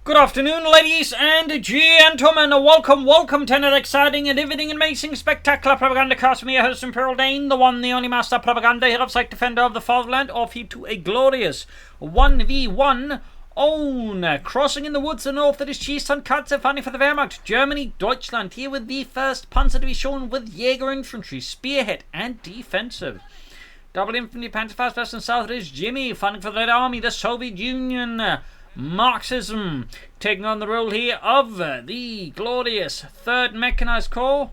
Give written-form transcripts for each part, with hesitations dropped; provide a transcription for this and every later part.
Good afternoon, ladies and gentlemen. Welcome to another exciting and everything amazing, spectacular Propagandacast from your host, Imperial Dane, the one, the only master propaganda, hero of sight, defender of the fatherland, off you to a glorious 1v1 own. Crossing in the woods to the north, that is Tonkatsu, fighting for the Wehrmacht, Germany, Deutschland, here with the first panzer to be shown with Jaeger infantry, spearhead and defensive. Double infantry, panzer fast west and south, it is Jimmy, fighting for the Red Army, the Soviet Union. Marxism, taking on the role here of the glorious 3rd Mechanized Corps.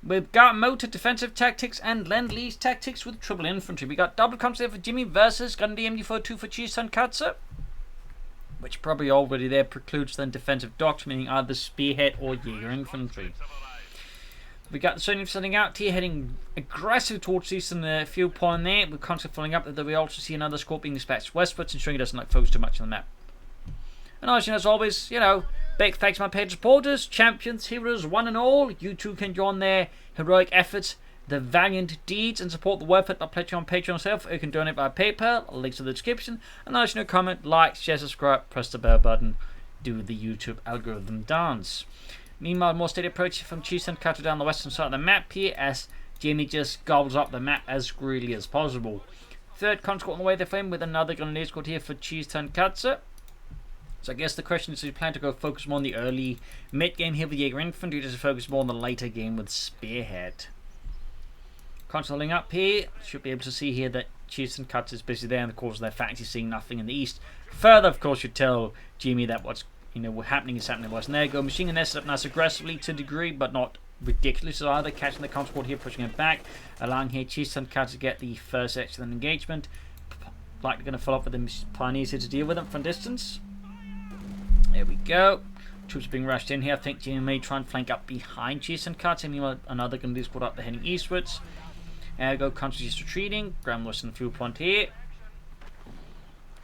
We've got motor defensive tactics and Lend-Lease tactics with triple infantry. We got double comps there for Jimmy versus Gun MD42 for Tonkatsu, which probably already there precludes then defensive doctrine, meaning either spearhead or Jaeger infantry. We got the Soviet setting out here, heading aggressive towards eastern field point there. We're constantly following up that we also see another squad being dispatched westwards, ensuring it doesn't focus too much on the map. And as always, big thanks to my paid supporters, champions, heroes, one and all. You too can join their heroic efforts, the valiant deeds, and support the work by pledging on Patreon yourself. You can donate via PayPal, links in the description. And comment, like, share, subscribe, press the bell button, do the YouTube algorithm dance. Meanwhile, more steady approach from Tonkatsu down the western side of the map here, as Jamie just gobbles up the map as greedily as possible. 3rd conscript on the way there for him with another grenadier squad here for Tonkatsu. So I guess the question is, do you plan to go focus more on the early mid-game here with Jaeger Infantry, or does it focus more on the later game with Spearhead? Consoling up here, should be able to see here that Tonkatsu is busy there, and of course their factory seeing nothing in the east. Further, of course, should tell Jimmy that what's happening is happening west. And there you go, machine gun there set up nice aggressively to a degree, but not ridiculous either. Catching the conscript here, pushing it back, allowing here Tonkatsu to get the first excellent engagement. Likely going to follow up with the pioneers here to deal with them from distance. There we go. Troops being rushed in here. I think Jimmy may try and flank up behind Tonkatsu. Meanwhile, another gun is squad up there heading eastwards. There we go. Country is retreating. Grand Western field point here.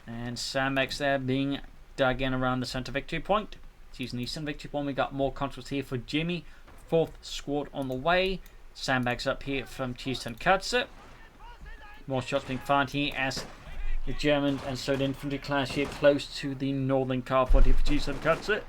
And sandbags there being dug in around the center victory point. Using the eastern victory point, we got more conscripts here for Jimmy. 4th squad on the way. Sandbags up here from Tonkatsu. More shots being fired here as the German and Soviet infantry clash here close to the northern car point here for Tonkatsu.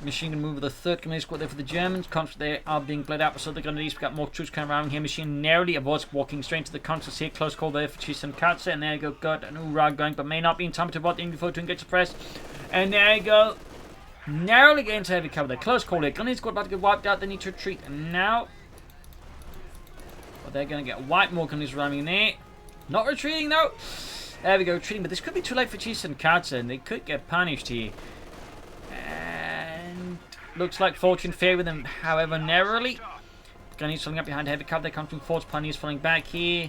Machine gun move with the 3rd grenadier squad there for the Germans. Conscripts there are being bled out by Southern grenadiers. We've got more troops coming around here. Machine narrowly avoids walking straight into the conscripts here. Close call there for Tonkatsu. And there you go. Got an hoorah going, but may not be in time to avoid the info to engage the press. And there you go. Narrowly getting to heavy cover there. Close call here. Grenadier squad about to get wiped out. They need to retreat. And now, they're going to get wiped. More gunners running there. Not retreating though. There we go, retreating. But this could be too late for Tonkatsu, and they could get punished here. And looks like fortune favored them, however, narrowly. Gunners falling up behind heavy cover. They're coming forwards. Pioneers falling back here.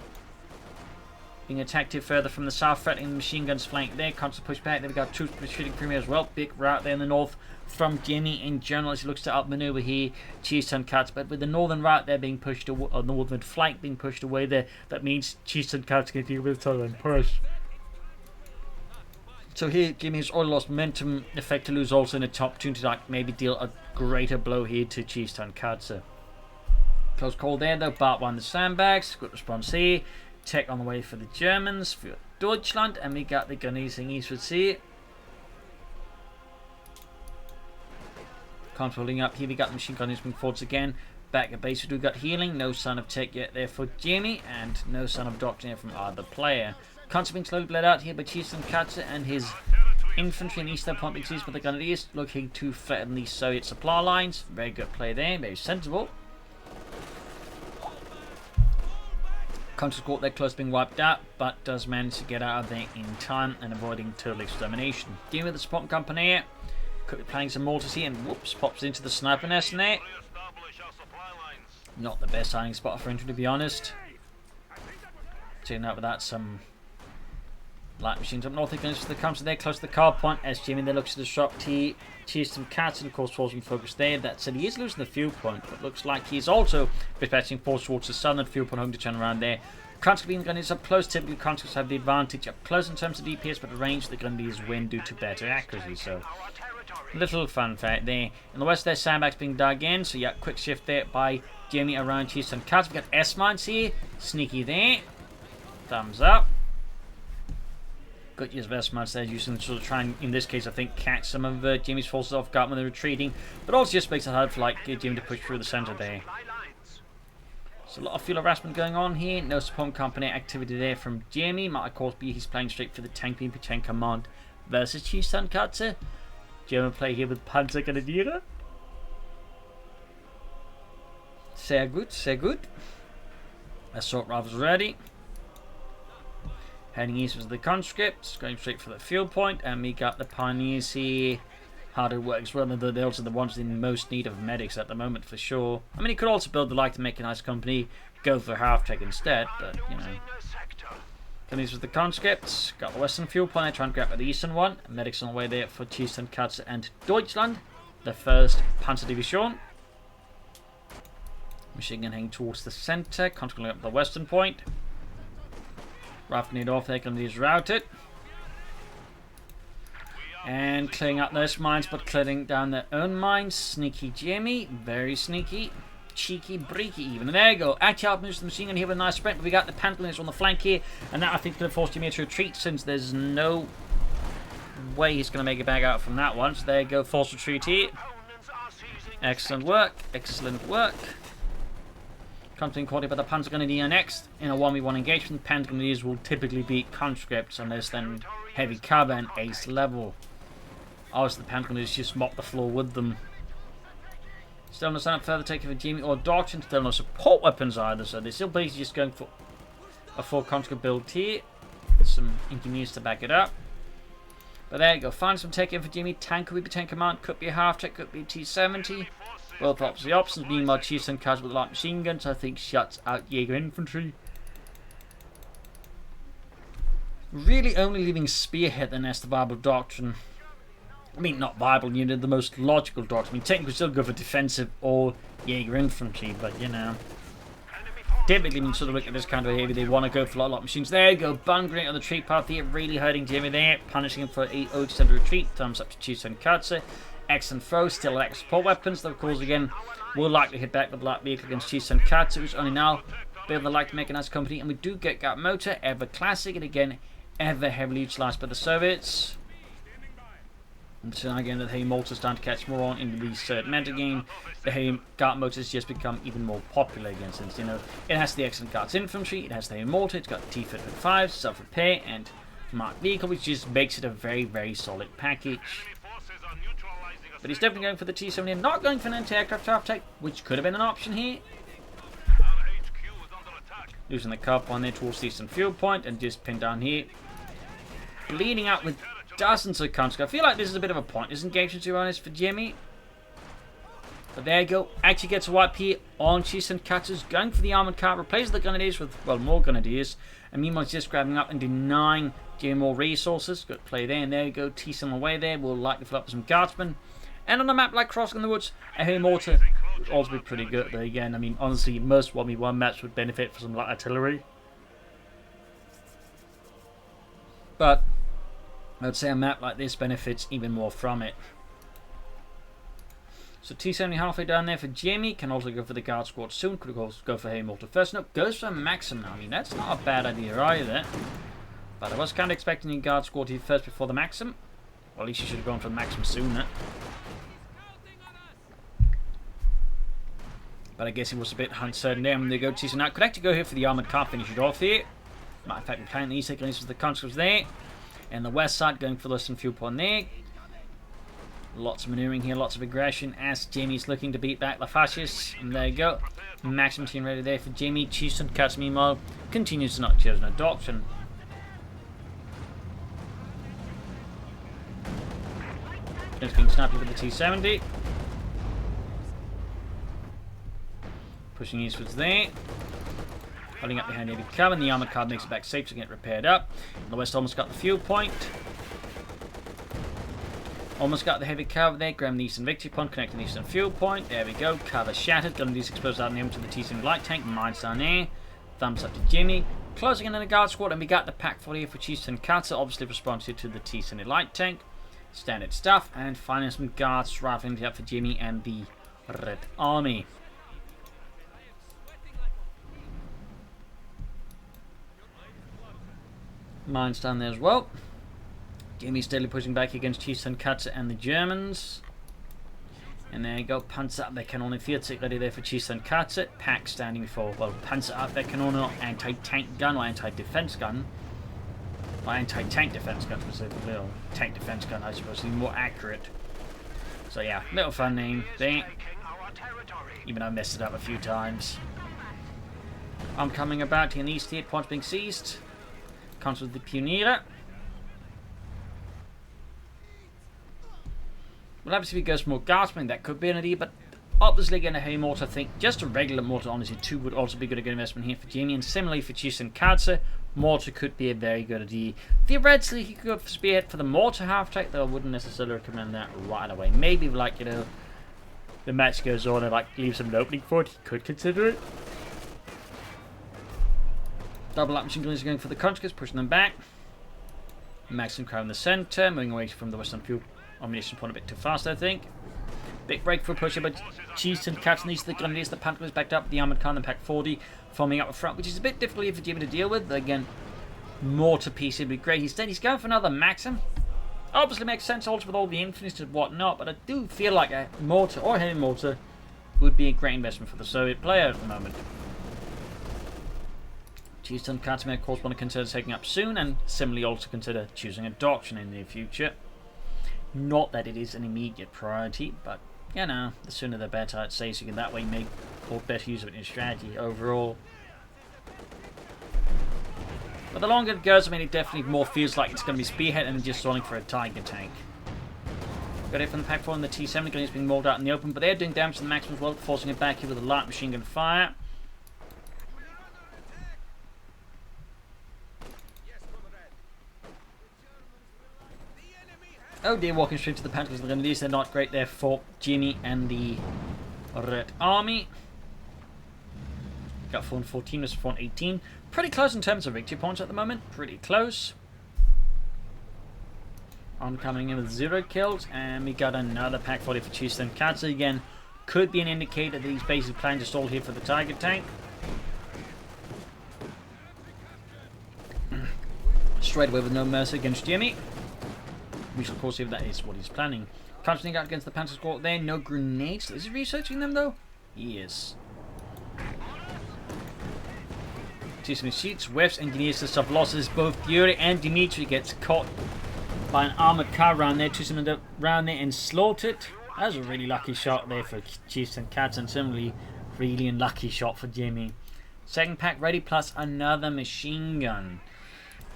Being attacked here further from the south, threatening the machine guns flank there. Constant push back. There we got troops retreating from here as well. Big rout there in the north from Jimmy in general as he looks to outmaneuver here Tonkatsu. But with the northern route there being pushed away, or northern flank being pushed away there, that means Tonkatsu can deal with the southern push. So here Jimmy has already lost momentum, effect to lose also in the top two to maybe deal a greater blow here to Tonkatsu. Close call there though, Bart won the sandbags. Good response here. Tech on the way for the Germans, for Deutschland, and we got the gunners in eastwards here. Controlling up here, we got the machine gunners moving forwards again. Back at base, we got healing. No sign of tech yet there for Jimmy, and no sign of doctrine from either player. Constant being slowly bled out here by Tonkatsu and his infantry and eastern point being seized by the Grenadiers, looking to threaten the Soviet supply lines. Very good play there, very sensible. Constant squad there close being wiped out, but does manage to get out of there in time and avoiding total extermination. Dealing with the support company here. Could be planning some mortars here, and whoops, pops into the sniper nest in there. Not the best hiding spot for infantry, to be honest. Checking out without some light machines up north. Against the comes there close to the car point as Jimmy there looks to disrupt Tonkatsu, and of course falls in focus there. That said, he is losing the field point, but looks like he's also dispatching force towards the southern field point, home to turn around there. Conscripts being gunners up close. Typically, conscripts have the advantage up close in terms of DPS, but at range the Grenadiers win due to better accuracy. So, little fun fact there. In the west, there sandbags being dug in. So yeah, quick shift there by Jimmy around Tonkatsu. We got S mines here, sneaky there. Thumbs up. Got your Vestmans there using sort of trying, in this case, I think, catch some of Jimmy's forces off guard when they're retreating, but also just makes it hard for Jimmy to push through the center there. So a lot of field harassment going on here. No support company activity there from Jimmy. Might of course be he's playing straight for the tank being Chain Command versus Chief Tonkatsu. German play here with Panzergrenadiere. Sehr gut, sehr gut. Assault rifles ready. Heading east with the conscripts, going straight for the field point, and we got the pioneers here. Harder works, well, they're also the ones in most need of medics at the moment for sure. I mean, he could also build the like to make a nice company, go for half-tech instead, but you know. Coming east with the conscripts, got the western field point, trying to grab the eastern one. Medics on the way there for Tonkatsu and Deutschland, the 1st Panzerdivision. Machine gun heading towards the center, controlling up the western point. Roughing it off, they're going to route it. And clearing up those mines, but clearing down their own mines. Sneaky Jimmy, very sneaky. Cheeky, breaky even. And there you go. Actually, moves the machine gun here with a nice sprint, but we got the Pantaloons on the flank here. And that, I think, is going to force Jimmy to retreat, since there's no way he's going to make it back out from that one. So there you go, force retreat here. Excellent work, excellent work. Content quality by the Panzergrenadier next. In a 1v1 engagement, Panzergrenadiers will typically beat conscripts unless then heavy cover and ace level. Obviously, the Panzergrenadiers just mop the floor with them. Still no sign of further taking for Jimmy or Doctrine. Still no support weapons either, so they're still basically just going for a full conscript build here. With some engineers to back it up. But there you go. Find some taking for Jimmy. Tank could be Tank Command, could be a half-tech, could be a T-70. Both opposite options. Meanwhile, Chief Tonkatsu with light machine guns, I think, shuts out Jaeger infantry. Really only leaving Spearhead and as the viable doctrine. I mean, not viable, you know, the most logical doctrine. I mean, technically still go for defensive or Jaeger infantry, but you know. Typically, when you sort of look at this kind of behavior, they want to go for a lot of machines. There you go, bang grenade on the retreat path here, really hurting Jimmy there, punishing him for a extended retreat. Thumbs up to Chief Tonkatsu. Excellent throw, still lack support weapons, though of course again will likely hit back with the light vehicle against Chief Tonkatsu, who's only now build the like to make a nice company, and we do get Guard Motor, ever classic, and again ever heavily utilised by the Soviets. And so again the heavy mortar starting to catch more on in the third meta game. The heavy Guard Motor has just become even more popular again, since you know it has the excellent Guards infantry, it has the heavy mortar, it's got T-55, self-repair, and marked vehicle, which just makes it a very, very solid package. But he's definitely going for the T-70 and not going for an anti-aircraft half-tech, which could have been an option here. Losing the cup on there towards the eastern field point and just pinned down here. Bleeding out with dozens of conscripts. I feel like this is a bit of a pointless engagement, to be honest, for Jimmy. But there you go. Actually gets a wipe here on Chief Tonkatsu. Going for the armoured car. Replaces the Grenadiers with, well, more Grenadiers. And meanwhile, just grabbing up and denying Jimmy more resources. Good play there. And there you go. T-7 away there. We'll likely fill up with some guardsmen. And on a map like Crossing in the Woods, a heavy mortar would also be pretty good. But again, I mean, honestly, most 1v1 maps would benefit from some light artillery. But I'd say a map like this benefits even more from it. So T-70 halfway down there for Jimmy. Can also go for the guard squad soon. Could also go for heavy mortar first. No, goes for a Maxim now. I mean, that's not a bad idea either. But I was kind of expecting the guard squad here first before the Maxim. Well, at least you should have gone for the Maxim sooner. But I guess he was a bit uncertain there. And they go to now. Could actually go here for the armoured car, finish it off here. Matter of fact, we're playing the east side with the conscripts there. And the west side going for the western fuel point there. Lots of maneuvering here, lots of aggression as Jimmy's looking to beat back the fascists. And there you go. Maximum team ready there for Jimmy. Chief Tonkatsu meanwhile continues to not choose no doctrine. Just being snappy with the T-70. Pushing eastwards there. Holding up behind heavy cover, and the armoured car makes it back safe to get repaired up. And the west almost got the fuel point. Almost got the heavy cover there. Grabbing the eastern victory point, connecting the eastern fuel point. There we go. Cover shattered. Gun these exposed out in the to the T-70 light tank. Mines down there. Thumbs up to Jimmy. Closing in on the guard squad, and we got the pack for here for Chief Tonkatsu, obviously responsive to the T-70 light tank. Standard stuff, and finally some guards rifling it up for Jimmy and the Red Army. Mines down there as well. Jamie's steadily pushing back against Tonkatsu and the Germans. And there you go, Panzerabwehrkanone 40 ready there for Tonkatsu. Pack standing for, well, Panzerabwehrkanone, anti-tank gun or anti-defense gun. Or anti-tank defense gun specifically, or tank defense gun I suppose, to be more accurate. So yeah, little fun name thing. Even though I messed it up a few times. I'm coming about in East here, points being seized. Comes with the Pioneer. Well, obviously, if he goes for more guardsmen, that could be an idea, but obviously, getting a heavy mortar, I think just a regular mortar, honestly, too, would also be a good investment here for Jamie. And similarly for Tonkatsu, mortar could be a very good idea. Theoretically, he could go for Spearhead for the mortar half-track, though I wouldn't necessarily recommend that right away. Maybe, like, you know, the match goes on and, like, leaves him an opening for it, he could consider it. Double up machine guns going for the conscripts, pushing them back. Maximum crowd in the centre, moving away from the western fuel ammunition point a bit too fast, I think. Big break for a pusher, but Tonkatsu needs the grenadiers. The Panther is backed up. The armoured car and Pack 40 forming up front, which is a bit difficult for Jimmy to deal with. Again, mortar piece would be great. He's going for another Maxim. Obviously makes sense also with all the infantry and whatnot, but I do feel like a mortar or heavy mortar would be a great investment for the Soviet player at the moment. Tonkatsu may of course want to consider taking up soon, and similarly also consider choosing a doctrine in the near future. Not that it is an immediate priority, but you know, the sooner the better, I'd say, so you can that way make better use of it in strategy overall. But the longer it goes, I mean, it definitely more feels like it's going to be Spearhead and just stalling for a Tiger tank. Got it from the Pack 4 and the T-70 gun is being mauled out in the open, but they're doing damage to the Maxim as well, forcing it back here with a light machine gun fire. Oh dear, walking straight to the Panthers and the Grenadiers. They're not great there for Jimmy and the Red Army. Got 414 versus 418. Pretty close in terms of victory points at the moment. Pretty close. I'm coming in with 0 kills. And we got another Pack 40 for Tonkatsu again. Could be an indicator that he's basically planning to stall here for the Tiger tank. Straight away with no mercy against Jimmy. We shall of course see if that is what he's planning. Can't sneak out against the Panther squad there. No grenades. Is he researching them though? He is. See some sheets, webs, engineers to stop losses. Both Yuri and Dimitri gets caught by an armoured car around there. Two end up round there and slaughtered. That was a really lucky shot there for Tonkatsu, and similarly really unlucky shot for Jimmy. Second pack ready plus another machine gun.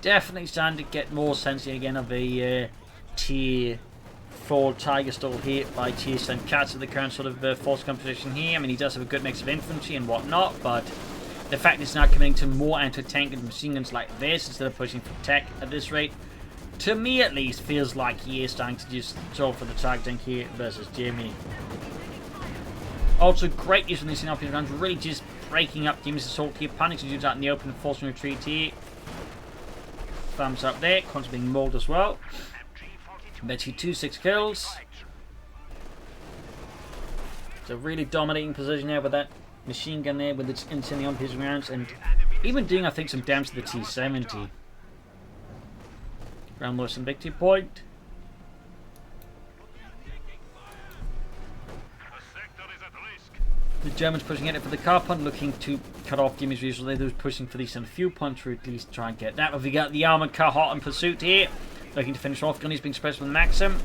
Definitely starting to get more sense here again of a Tier 4 Tiger stall here by Tonkatsu, the current sort of force composition here. I mean, he does have a good mix of infantry and whatnot, but the fact it's now committing to more anti-tank and machine guns like this instead of pushing for tech at this rate, to me at least, feels like he is starting to just go for the Tiger tank here versus Jimmy. Also, great use of these synoptic guns, really just breaking up Jimmy's assault here, punishing dudes out in the open and forcing retreat here. Thumbs up there, constantly being mauled as well. Betty 6 kills. So really dominating position there with that machine gun there with its instantly on his rounds, and even doing I think some damage to the T-70. Ground loss and victory point. The Germans pushing at it for the car punt, looking to cut off Jimmy's resources. Those pushing for the fuel punch to at least try and get that. But we got the armoured car hot in pursuit here, looking to finish off. Gunny's being spread from the Maxim.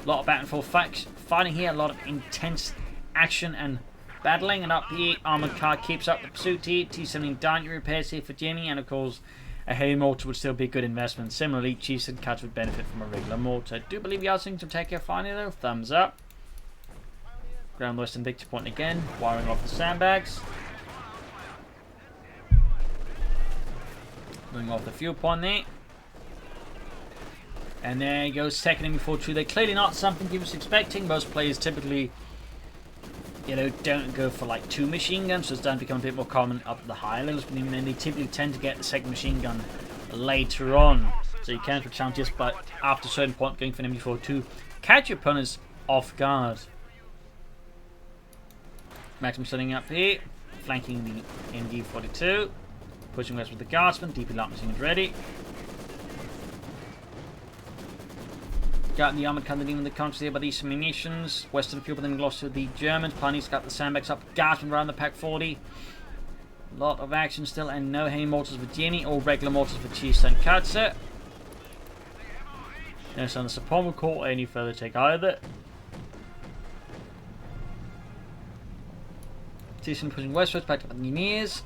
A lot of back and forth fighting here, a lot of intense action and battling. And up here, armoured car keeps up the pursuit here. T-70 dying repairs here for Jimmy, and of course, a heavy mortar would still be a good investment. Similarly, Tonkatsu would benefit from a regular mortar. I do believe you are seeing some take care finally though. Thumbs up. Ground lost and victory point again, wiring off the sandbags. Moving off the fuel point there. And there he goes, second enemy before 2. They're clearly not something he was expecting. Most players typically, you know, don't go for like 2 machine guns, so it's starting to become a bit more common up the higher levels. But then they typically tend to get the second machine gun later on. So you can't challenge just but after a certain point going for an MG4 to catch your opponents off guard. Maxim setting up here, flanking the MG42, pushing west with the guardsman, DP light machine is ready. Got the armored car dealing with the country here by these munitions. Western fuel then lost to the Germans. Pioneers got the sandbags up, gasping around the Pack 40. Lot of action still, and no heavy mortars for Jimmy or regular mortars for Chief Tonkatsu. No sign of support will call any further take either. Chief pushing westwards back to the engineers.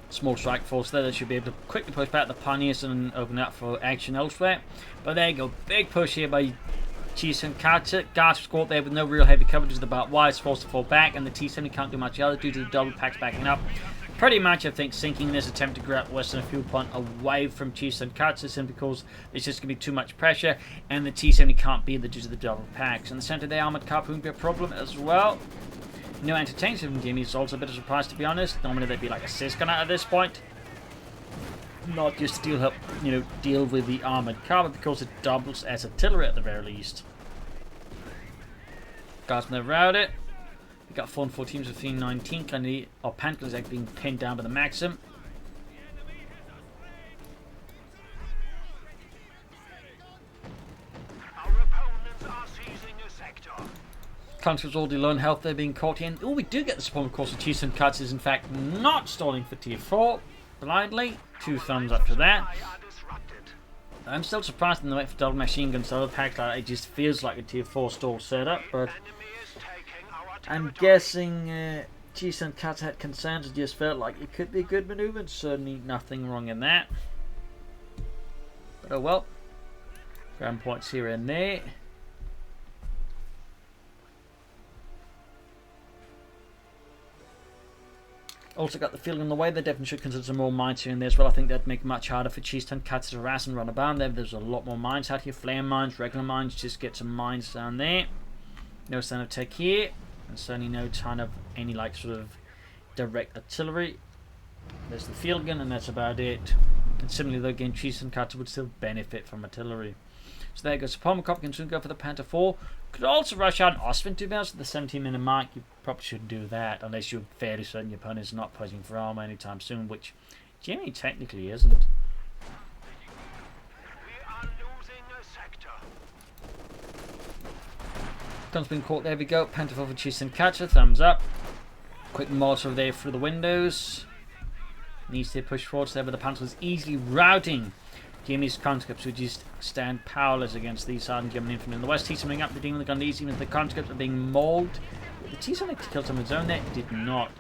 Small strike force there that should be able to quickly push back the Pioneers and open up for action elsewhere. But there you go, big push here by Tonkatsu. Gasp squad there with no real heavy coverage. The about wide, it's forced to fall back, and the T-70 can't do much other due to the double packs backing up. Pretty much, I think, sinking in this attempt to grab Western fuel point away from Tonkatsu simply because there's just going to be too much pressure, and the T-70 can't be there due to the double packs. In the center there, armored car won't be a problem as well. No anti-tanks from Jimmy is also a bit of a surprise, to be honest. Normally they'd be like a assist gun at this point. Not just to help, deal with the armored car, but because it doubles as artillery at the very least. Guys, they've routed it. We got 4 and 4 teams with 19. Currently, our Panther is being pinned down by the Maxim. Countries already low on health, they're being caught in. Oh, we do get the spawn, of course, of Chief Tonkatsu is in fact not stalling for tier 4. Blindly. 2 thumbs up to that. I'm still surprised in the way for double machine guns. So other packs like it just feels like a tier 4 stall setup, but I'm guessing Chief Tonkatsu had concerns and just felt like it could be a good maneuver, and certainly nothing wrong in that. But oh well. Ground points here and there. Also got the field in the way. They definitely should consider some more mines here and there as well. I think that'd make it much harder for Chief Tonkatsu to harass and run about there. There's a lot more mines out here. Flare mines, regular mines. Just get some mines down there. No sign of tech here. And certainly no sign of any like sort of direct artillery. There's the field gun and that's about it. And similarly though, again, Chief Tonkatsu would still benefit from artillery. So there goes. Pommerkopf can soon go for the Panther 4. Could also rush out an Ostwind 2000 at the 17-minute mark. You probably shouldn't do that unless you're fairly certain your opponent's not pushing for armor anytime soon, which Jimmy technically isn't. Gun's been caught. There we go. Panther 4 for Chief Tonkatsu. Thumbs up. Quick mortar there through the windows. Needs to push forward there, but the Panther is easily routing Jimmy's conscripts, who just stand powerless against these hardened German infantry in the west. T-70 up, dealing with the gun, even if the conscripts are being mauled. The T-70 killed some of its own there, it did not.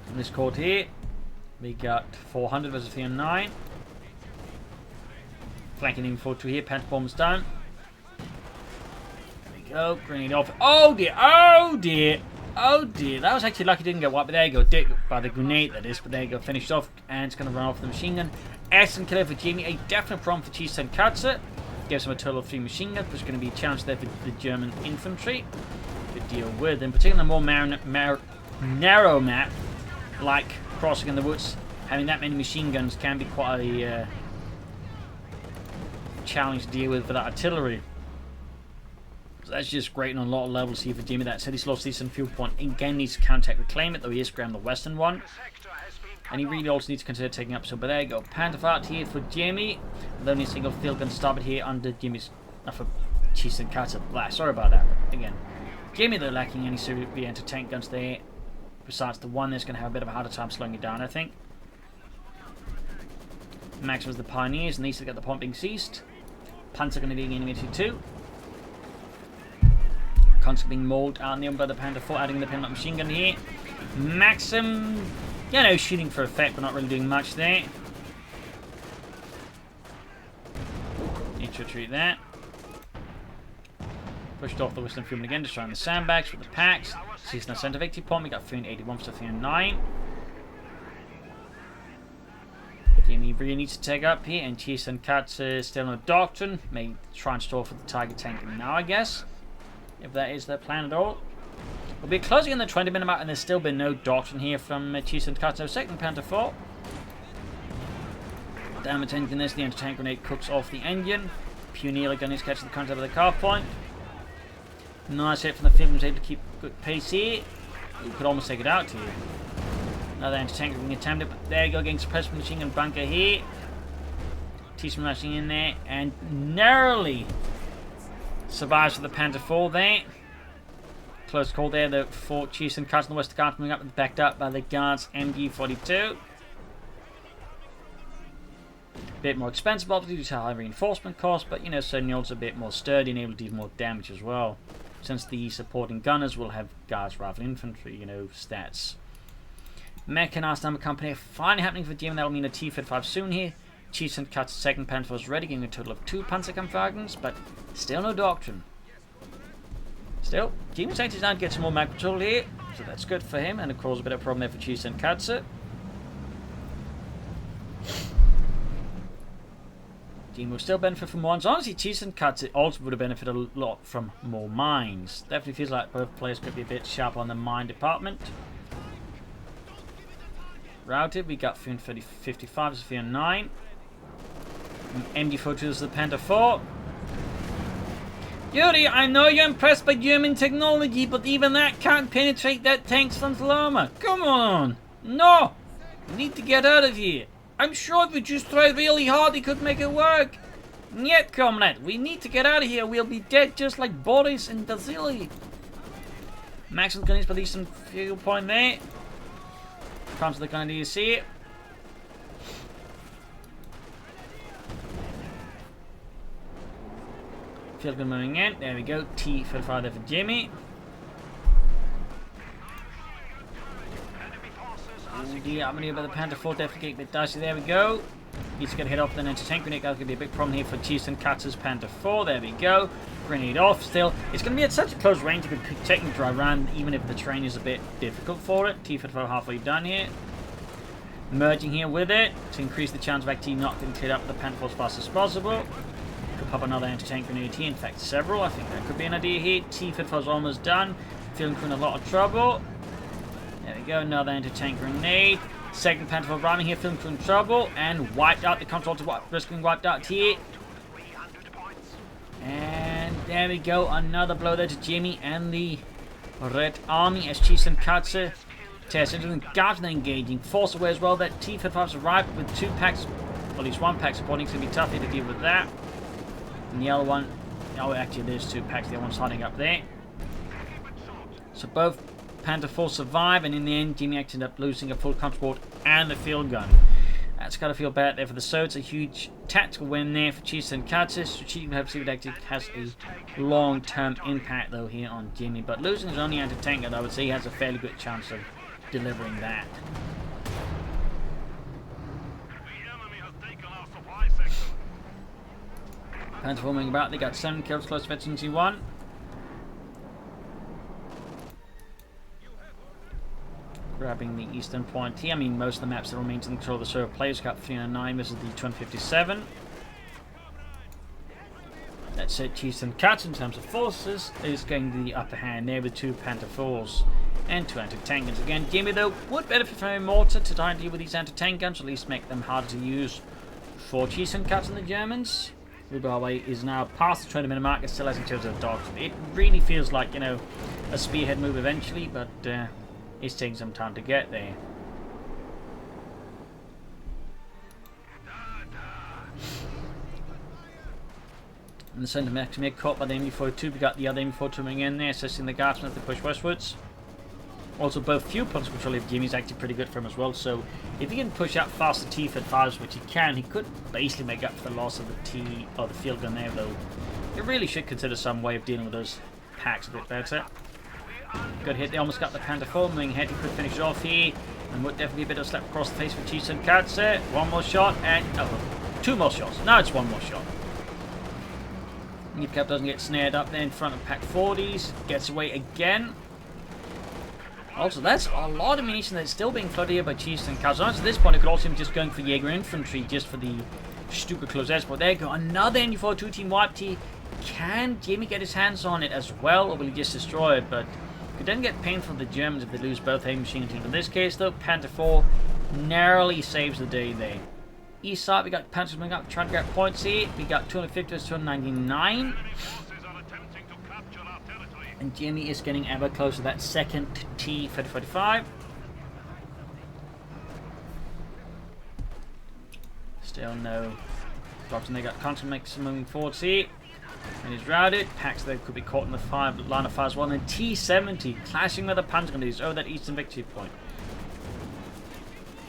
In this court here, we got 400 versus 309. Flanking in 4-2 here, Panther bombs down. There we go, grenade off. Oh dear, oh dear, oh dear. That was actually lucky, didn't get wiped, but there you go. By the grenade, that is, but there you go, finished off, and it's going to run off the machine gun. Excellent killer for Jimmy, a definite problem for Chief Tonkatsu. Gives him a total of 3 machine guns, which is going to be a challenge there for the German infantry to deal with. In particular, a more narrow map, like crossing in the woods, having that many machine guns can be quite a challenge to deal with for that artillery. So that's just great on a lot of levels here for Jimmy. That said, he's lost decent fuel point. Again, needs to counteract reclaim it, though he is grabbing the western one. And he really also needs to consider taking up some. But there you go. Panther out here for Jimmy. With only a single field gun stop it here under Jimmy's. For Chief Tonkatsu. Sorry about that. But again, Jimmy, they're lacking any severe anti-tank guns there. Besides the one that's going to have a bit of a harder time slowing it down, I think. Max was the Pioneers and needs to get the pumping ceased. Panzer going to be in enemy 2. Constantly being mauled out in the oven by the Panther 4, adding the pin-up machine gun here. Maxim, shooting for effect, but not really doing much there. Need to retreat that. Pushed off the Western Fuelman again, destroying the sandbags with the packs. Season center victory point, we got 381 to 309. Jimmy really needs to take up here, and Chief Tonkatsu still on a doctrine. May try and stall for the Tiger tank now, I guess. If that is their plan at all. We'll be closing in the 20-minute mark, and there's still been no doctrine here from Chief Tonkatsu. Second Panther 4. Damage engine this, the anti-tank grenade cooks off the engine. Pioneer gun is catching the contact of the car point. Nice hit from the field, was able to keep good pace here. You could almost take it out here. Another anti-tank being attempted, but there you go, getting suppressed machine gun bunker here. T-Spin rushing in there and narrowly survives with the Panther 4 there. Close call there. The 4 Chiefs and Cuts on the West Guard coming up, backed up by the Guards MG42. Bit more expensive, obviously, due to high reinforcement costs, but you know, certainly also a bit more sturdy and able to do more damage as well. Since the supporting gunners will have Guards Rifle Infantry, you know, stats. Mechanized Number Company finally happening for GM. That'll mean a T-55 soon here. Chiefs and Cuts second Panther is ready, getting a total of 2 Panzerkampfwagons, but still no doctrine. Still, GM's actually starting to get some more mag patrol here, so that's good for him, and of course a bit of a problem there for Chiefs and Cuts. Team will still benefit from ones. Honestly, Chiefs and Cuts also would have benefited a lot from more mines. Definitely feels like both players could be a bit sharp on the mine department. Routed, we got 355, Sophia 9. MG42 is the Panther 4. Yuri, I know you're impressed by German technology, but even that can't penetrate that tank's frontal armor. Come on! No! We need to get out of here. I'm sure if we just tried really hard, he could make it work. Yet, comrade, we need to get out of here. We'll be dead just like Boris and Vasily. Maximum gunners for some fuel point there. Comes to the gun, do you see it? Field gun moving in. There we go. T-35 there for Jimmy. I'm going to go by the Panther 4, definitely get a bit dicey. There we go. Needs to get hit off the anti-tank grenade. That's going to be a big problem here for Chiefs and Cuts' Panther 4. There we go. Grenade off still. It's going to be at such a close range you could technically drive around even if the terrain is a bit difficult for it. T-35 halfway done here. Merging here with it to increase the chance of actually not getting cleared up with the Panther 4 as fast as possible. Could pop another anti-tank grenade here. In fact, several. I think that could be an idea here. T-35 is almost done. Feeling in a lot of trouble. There we go, another anti-tank grenade. Second Panther ramming here, feeling in trouble, and wiped out the control to risking wiped out here. And there we go, another blow there to Jimmy and the Red Army as Chiefs and Cuts test into the Guards engaging. Force away as well. That T-55's arrived with 2 packs, or at least 1 pack supporting. It's going to be tough here to deal with that. And the other one, oh, actually, there's 2 packs. The other one's hiding up there. So both Panther 4 survive, and in the end, Jimmy ended up losing a full transport and a field gun. That's got to feel bad there for the SO. It's a huge tactical win there for Chiefs and Cuts. Strategic actually has a long-term impact though here on Jimmy, but losing his only anti-tank gun, I would say he has a fairly good chance of delivering that. Panther 4 moving about. They got 7 kills, close to efficiency 1. Grabbing the eastern point here. I mean, most of the maps that remains in control of the server players got 309. This is the 257. That's it. Chiefs and Cuts in terms of forces is getting the upper hand there with 2 Panther 4s and 2 anti-tank guns. Again, Jimmy though would benefit from a mortar to try and deal with these anti-tank guns, or at least make them harder to use for Chiefs and Cuts and the Germans. Ubalway is now past the 20-minute mark. It still has in terms of dogs. It really feels like, you know, a spearhead move eventually, but it's taking some time to get there. In the centre, Maximir caught by the MG42. We got the other MG42 coming in there, assisting the Guardsmen as they push westwards. Also, both fuel pumps control of Jimmy's actually pretty good for him as well. So, if he can push out faster T-55s, which he can, he could basically make up for the loss of the field gun there. Though, he really should consider some way of dealing with those packs a bit better. Good hit. They almost got the Panther 4 moving ahead. He could finish it off here, and would definitely be a bit of a slap across the face for Chiefs and Cuts. 1 more shot, and 2 more shots. Now it's 1 more shot. Newcap doesn't get snared up there in front of Pack 40s. Gets away again. Also, that's a lot of ammunition that's still being flooded here by Chiefs and Cuts. At this point, it could also be just going for Jaeger infantry just for the stupid close air support. There you go. Another NU-42 team wipe T. Can Jimmy get his hands on it as well, or will he just destroy it? But could then get painful for the Germans if they lose both heavy machine teams. In this case, though, Panther 4 narrowly saves the day there. East side, we got Panthers moving up, trying to grab points here. We got 250 to 299. And Jimmy is getting ever closer to that second T-45. Still no Drops and they got constant makes some moving forwards here. And he's routed. Packs there could be caught in the line of fire as well. And T-70 clashing with the Panzer Grenadiers over that eastern victory point.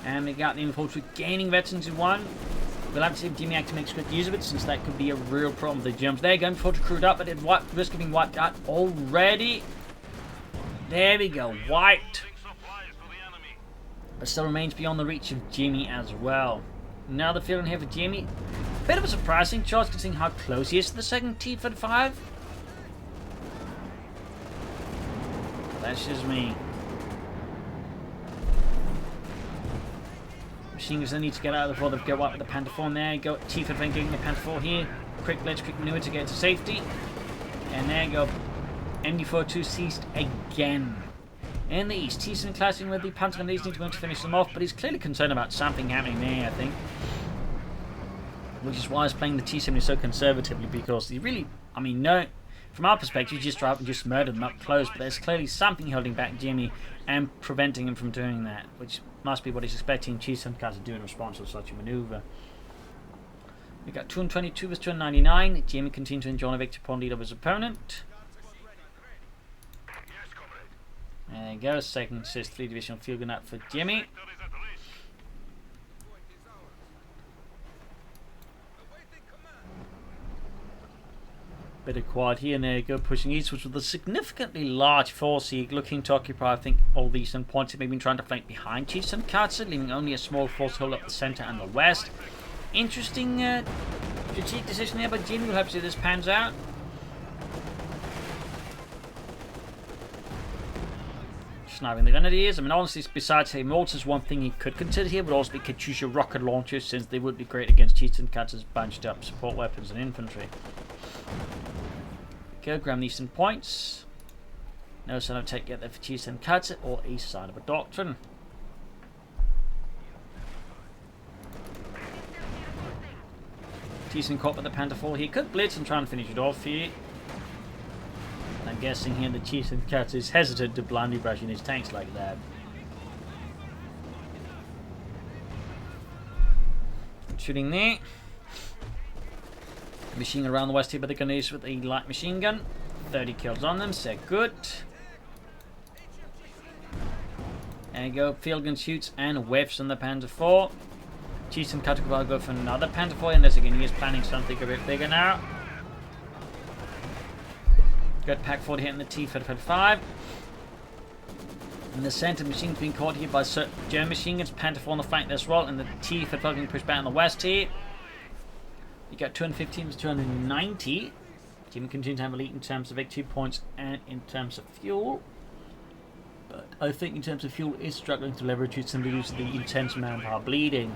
And we got the infantry gaining veterans in one. We'll have to see if Jimmy actually makes good use of it, since that could be a real problem. The Germans there, gun infantry crewed up, but it risk of being wiped out already. There we go, wiped. But still remains beyond the reach of Jimmy as well. Now the feeling here for Jimmy. Bit of a surprising choice considering how close he is to the second T-35. That's just me. Machine guns need to get out before they go up with the Panther 4. And there you go, T-35 getting the Panther 4 here. Quick maneuver to get to safety. And there you go. MD-42 seized again. In the east, T-70 clashing with the Panzer Grenadiers, need to go to finish them off, but he's clearly concerned about something happening there, I think. Which is why he's playing the T-70 so conservatively, because he really, I mean, no, from our perspective, you just drive and just murder them up close, but there's clearly something holding back Jimmy and preventing him from doing that, which must be what he's expecting T-70 to do in response to such a maneuver. We got 222 vs 299. Jimmy continues to enjoy a victory point lead over his opponent. There you go, second assist, 3 divisional field gun up for Jimmy. Bit of quad here, and there you go, pushing eastwards with a significantly large force here, looking to occupy, I think, all the eastern points. Maybe trying to flank behind Tonkatsu, leaving only a small force hold up the centre and the west. Interesting strategic decision here by Jimmy. We'll have to see this pans out. Sniping the Grenadiers. I mean, honestly, besides heavy mortars, one thing he could consider here would also be Katyusha rocket launchers, since they would be great against Tonkatsu's bunched up support weapons and infantry. Go grab the eastern points. No sign of take yet there for Tonkatsu or east side of a doctrine. T-70 caught by the Panther 4 here. Could blitz and try and finish it off here. I'm guessing here the Tonkatsu is hesitant to blindly brush in his tanks like that. Shooting there. Machine gun around the west here by the Grenadiers with a light machine gun. 30 kills on them, so good. There you go, field gun shoots and whiffs on the Panther 4. Tonkatsu will go for another Panther 4, and this again he is planning something a bit bigger now. Got Pack 40 hitting the T-35. In the centre, machines being caught here by German machine guns. Panther 4 on the flank as well, and the T-35 being pushed back on the west here. You got 215 to 290. Team continues to have a lead in terms of victory points and in terms of fuel. But I think in terms of fuel is struggling to leverage it simply due to the intense manpower bleeding.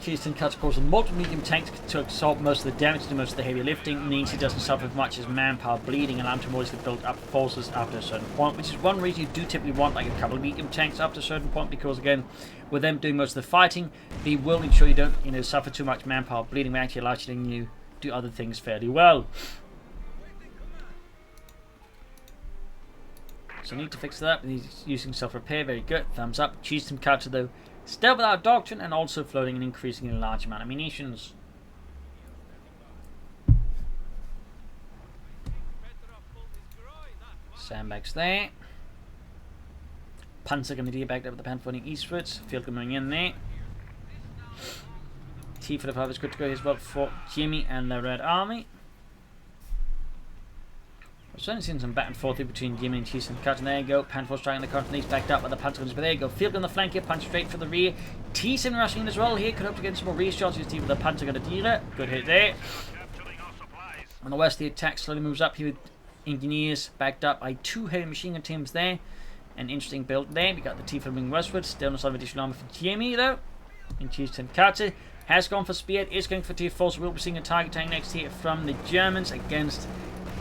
Tonkatsu calls on multiple medium tanks to absorb most of the damage to most of the heavy lifting, means he doesn't suffer as much as manpower bleeding, and allow him to more easily build up forces after a certain point, which is one reason you do typically want like a couple of medium tanks after a certain point, because again, with them doing most of the fighting, they will ensure you don't suffer too much manpower bleeding, but actually allows you to do other things fairly well. So need to fix that, and he's using self-repair, very good, thumbs up. Tonkatsu though, still without doctrine and also floating and increasing in a large amount of munitions. Sandbags there. Panzer Grenadier backed up with the Panther 4 eastwards. Field coming in there. T-35 is good to go as well for Jimmy and the Red Army. I've certainly seen some back and forth here between Jimmy and Tonkatsu. There you go. Panther 4 striking the Continental backed up by the Panzer Guns. But there you go. Field on the flank here. Punch straight for the rear. T-70 rushing in as well here. Could hope to get some more rear shots. He's with the Panzer Grenadier. Good hit there. On the west, the attack slowly moves up here with engineers backed up by 2 heavy machine gun teams there. An interesting build there. We got the T-35 moving westwards. Still no sign of additional armor for Jimmy though. And Tonkatsu has gone for Spearhead. Is going for T-4. So we'll be seeing a target tank next here from the Germans against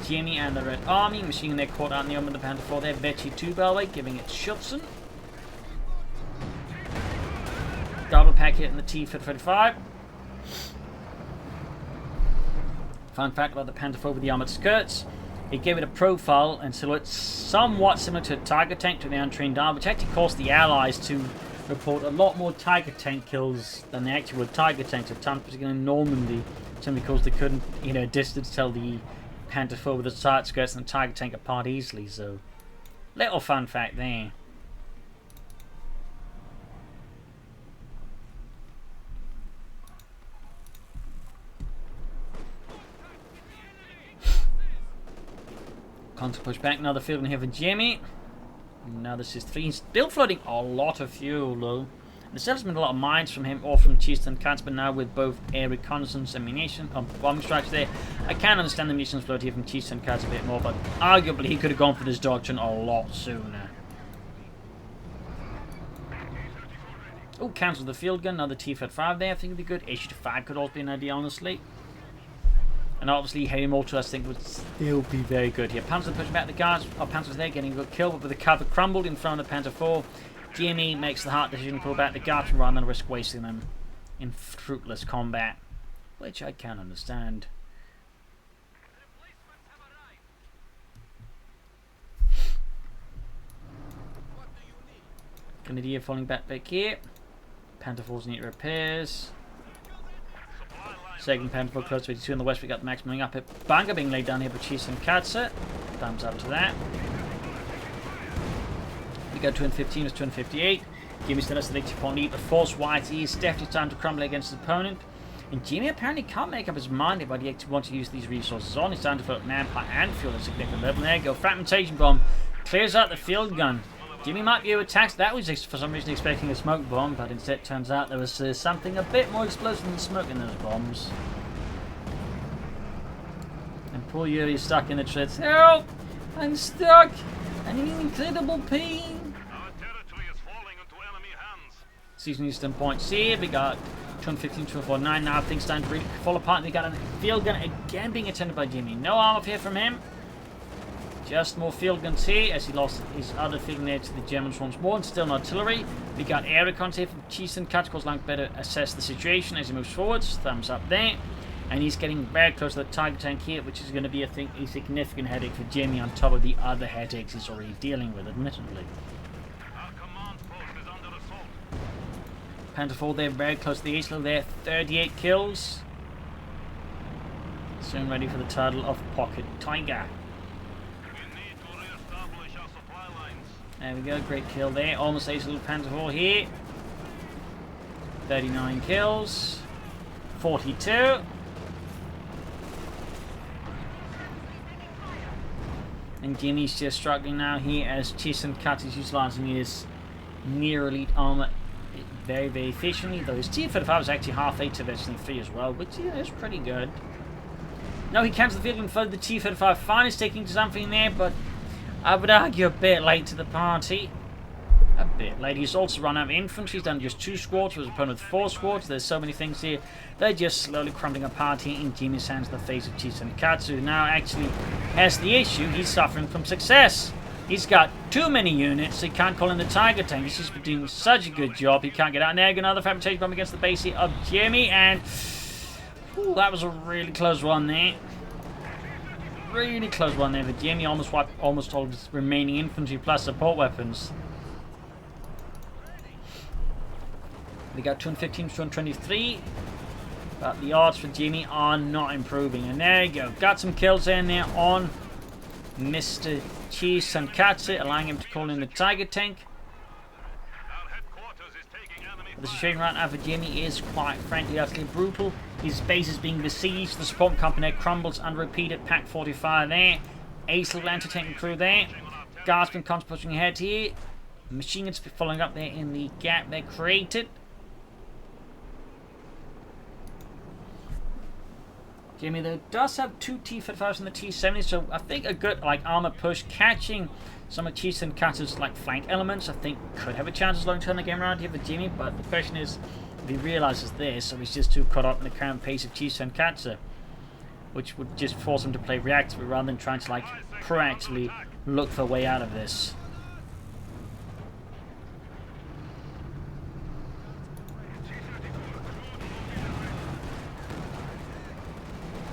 Jimmy and the Red Army. Machine their caught out in the open with the Panther 4 there. Vecchi 2 by the way, giving it Schützen. Double pack hit in the T-35. Fun fact about the Panther 4 with the armoured skirts. It gave it a profile and silhouette somewhat similar to a target tank to the untrained eye, which actually caused the Allies to report a lot more Tiger tank kills than they actually were Tiger tanks at times, particularly in Normandy, simply because they couldn't, distance tell the Panther 4 with the side skirts and the Tiger tank apart easily. So, little fun fact there. Constant push back, another field in here for Jimmy. Now this is 3. He's still floating a lot of fuel though. There's still been a lot of mines from him or from Tonkatsu, but now with both air reconnaissance and munition, bombing strikes there, I can understand the munitions float here from Tonkatsu a bit more, but arguably he could have gone for this doctrine a lot sooner. Oh, cancel the field gun, another T-35 there, I think would be good. HE-5 could also be an idea, honestly. And obviously, heavy mortar, I think, would still be very good here. Panzer pushing back the guards. Oh, Panzer's there, getting a good kill, but with the cover crumbled in front of the Panther 4, Jimmy makes the hard decision to pull back the guards rather than risk wasting them in fruitless combat, which I can understand. Grenadier falling back here. Panther 4's need repairs. Second Panther 4 close to 82 in the west. We got the max moving up it. Bunker being laid down here by Tonkatsu. Thumbs up to that. We go 215 is 258. Jimmy still has the 80.8. The force wide is definitely time to crumble against his opponent. And Jimmy apparently can't make up his mind about he wants to use these resources on. It's time to float manpower and fuel at a significant level. There you go. Fragmentation bomb clears out the field gun. Jimmy might be able to attack. That was for some reason expecting a smoke bomb, but instead it turns out there was something a bit more explosive than smoke in those bombs. And poor Yuri is stuck in the treads. Help! I'm stuck! I'm in incredible pain! Our territory is falling into enemy hands. Season Eastern points here. We got 215, 249. Now things starting to really fall apart. We got a field gun again being attended by Jimmy. No armor here from him. Just more field guns here as he lost his other field there to the Germans once more, and still no artillery. We got air recons here from Tonkatsu, like better assess the situation as he moves forwards. Thumbs up there. And he's getting very close to the Tiger tank here, which is going to be, I think, a significant headache for Jimmy on top of the other headaches he's already dealing with, admittedly. Our command post is under assault. Panther 4 there, very close to the east level there. 38 kills. Soon ready for the title of Pocket Tiger. There we go, great kill there. Almost ace little Panther 4 here. 39 kills. 42. And Jimmy's just struggling now here as Tonkatsu is utilising his near elite armour very, very efficiently. Though his T-35 was actually half 8 to Destiny 3 as well, which is pretty good. Now he cancels the field and further the T-35 finally sticking to something there, but I would argue a bit late to the party. A bit late. He's also run out of infantry. He's done just 2 squads. He was opponent with 4 squads. There's so many things here. They're just slowly crumbling apart here in Jimmy's hands in the face of Tonkatsu. Now actually has the issue. He's suffering from success. He's got too many units, so he can't call in the Tiger tank. He's just been doing such a good job. He can't get out. And there, another fragmentation bomb against the base here of Jimmy. And ooh, that was a really close one there. Really close one there for Jimmy. Almost wiped almost all of his remaining infantry plus support weapons. We got 215 to 223. But the odds for Jimmy are not improving. And there you go. Got some kills in there on Mr. Tonkatsu, allowing him to call in the Tiger tank. But the situation right now for Jimmy is quite frankly utterly brutal. His base is being besieged. The support company crumbles under repeated Pack 45 there. Ace little anti-tank crew there. Guardsmen constantly pushing ahead here. Machine guns following up there in the gap they created. Jimmy though does have 2 T-35s and the T-70, so I think a good armor push catching some of Tonkatsu's flank elements I think could have a chance of slowing turn the game around here for Jimmy, but the question is if he realizes this or he's just too caught up in the current pace of Tonkatsu, which would just force him to play reactively rather than trying to proactively look for a way out of this.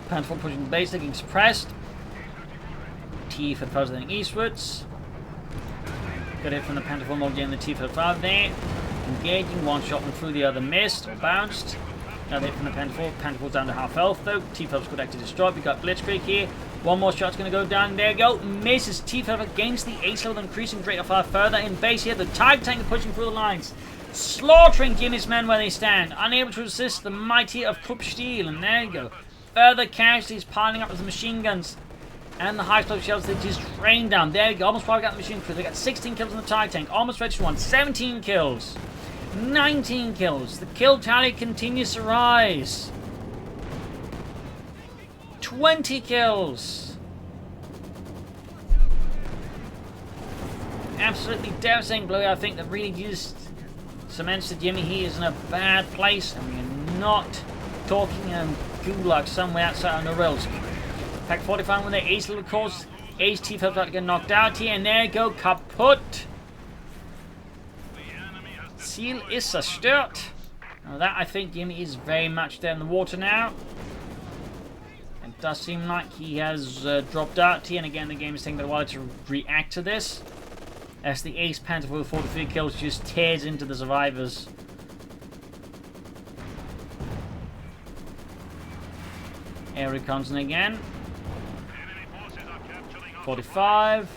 Panther 4 pushing the base, getting suppressed. T-35 heading eastwards. Good hit from the Panther 4 mod getting the T-35 there. engaging. One shot went through, the other missed or bounced. Another hit from the Pentacle. Pentacle's down to half health though. T-Fel's got to destroy. We got Blitzkrieg here. One more shot's going to go down. There you go. Misses. T-Fel against the ace level, increasing rate of fire further in base here. The Tide Tank pushing through the lines. Slaughtering Jimmy's men where they stand. Unable to resist the mighty of Coh2. And there you go. Further casualties piling up with the machine guns. And the high explosive shells they just rain down. There you go. Almost probably got the machine crew. They got 16 kills on the Tide Tank. Almost registered one. 17 kills. 19 kills. The kill tally continues to rise. 20 kills. Absolutely devastating blow. I think that really just cements that Jimmy he is in a bad place, and we're not talking gulag somewhere outside on the rails. Pack 45 with their ace little course. Ace T-Fel about to get knocked out here, and there you go, kaput. Seal is zerstört. Now that I think Jimmy is very much there in the water now. It does seem like he has dropped out here, and again the game is taking a while to react to this. As the Ace Panther with 43 kills just tears into the survivors. Air reconnaissance again. 45.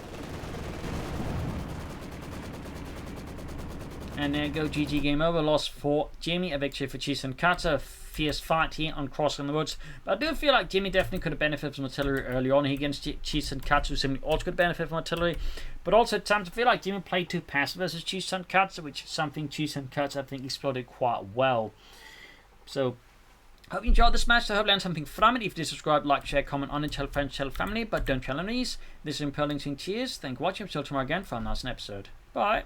And there you go, GG, game over. Loss for Jimmy, a victory for Tonkatsu. A fierce fight here on Crossing the Woods. But I do feel like Jimmy definitely could have benefited from artillery early on against Tonkatsu. Simply also could benefit from artillery. But also at times I feel like Jimmy played too passive versus Tonkatsu, which is something Tonkatsu I think exploited quite well. So, hope you enjoyed this match. I hope you learned something from it. If you did, subscribe, like, share, comment on it, tell friends, tell family, but don't tell enemies. This is Impelling Cheers. Thank you for watching. Until tomorrow again for another episode. Bye.